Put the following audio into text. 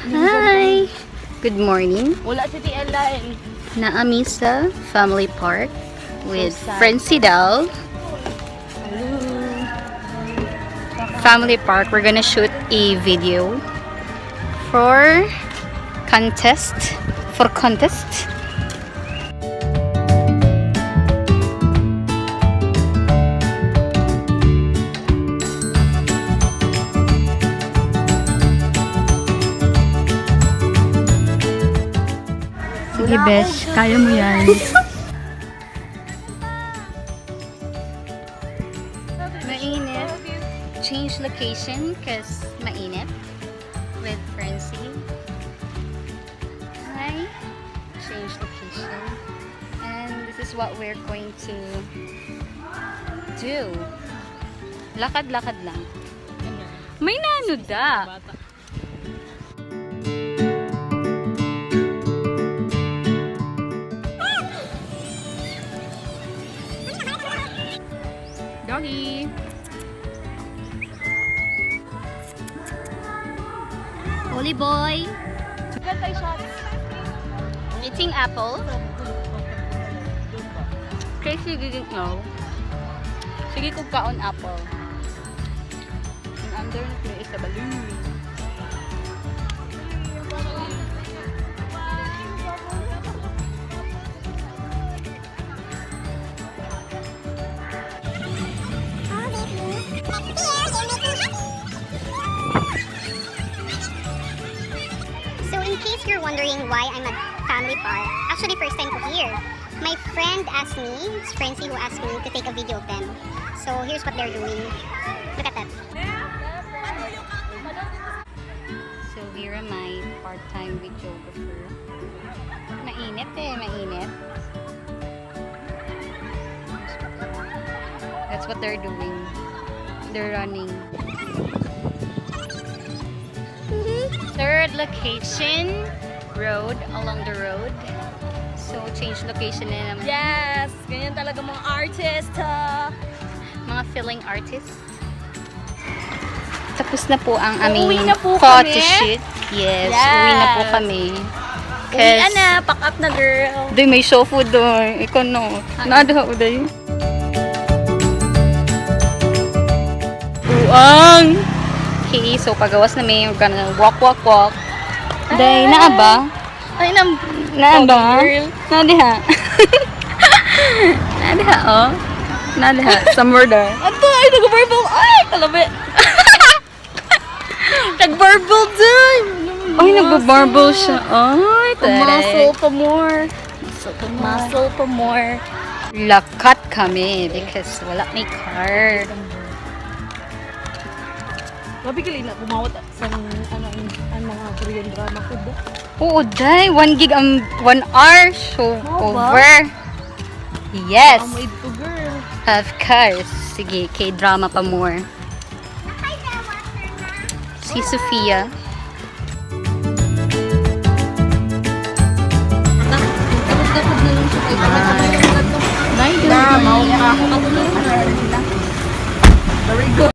Hi! Good morning. Wala si TLN. Naami sa Family Park with So sad. friend Sidal. Family Park, we're gonna shoot a video for contest. Sige, Besh. Kaya mo yan. Mainit. Change location because mainit with Francie. Hi. Change location. And this is what we're going to do. Lakad-lakad lang. May nanuda. Doggy. Holy boy. Gantay shots. Eating apple. Crazy didn't know. Sige kong kaon apple. And under there is a balloon. So in case you're wondering why I'm at Family Park, actually first time ko here. My friend asked me, it's Francie who asked me to take a video of them. So here's what they're doing. Look at that. So here am I, part-time videographer. Mainit mainit. That's what they're doing. They're running. Third location, road, along the road. So change location na naman. Yes! Ganyan talaga mga artist, ha? Mga filling artists. Tapos na po ang Uuwi aming na po photo kami? shoot. Yes, Yes. uwi na po kami. Uwian na, pack up na, girl. Doy, may show food doon. Ikaw no. Nada ko doy. Uang! Okay, so pagawas na may gonna walk. Day, naa ba? Ay, Naa ba? girl. Nadiha. Nadiha, oh. Nadiha. Somewhere there. Ato, ay, nag-verbal. Ay, kalabi. Nag-verbal dun. Ay, nagbabarble siya. Ay, Muscle taray. pa more. Muscle pa more. Lakat kami because wala may car. Grabe gali na, kumawat sa ang mga Korean drama ko ba? Oo, day. 1 gig ang 1 hour. So, Oo ba? over. Yes. Amoy to, girl. Of course. Sige, K-drama pa more. Si Sofia. Tapos na lang siya kay Bye, girl. Mau ka. Very good.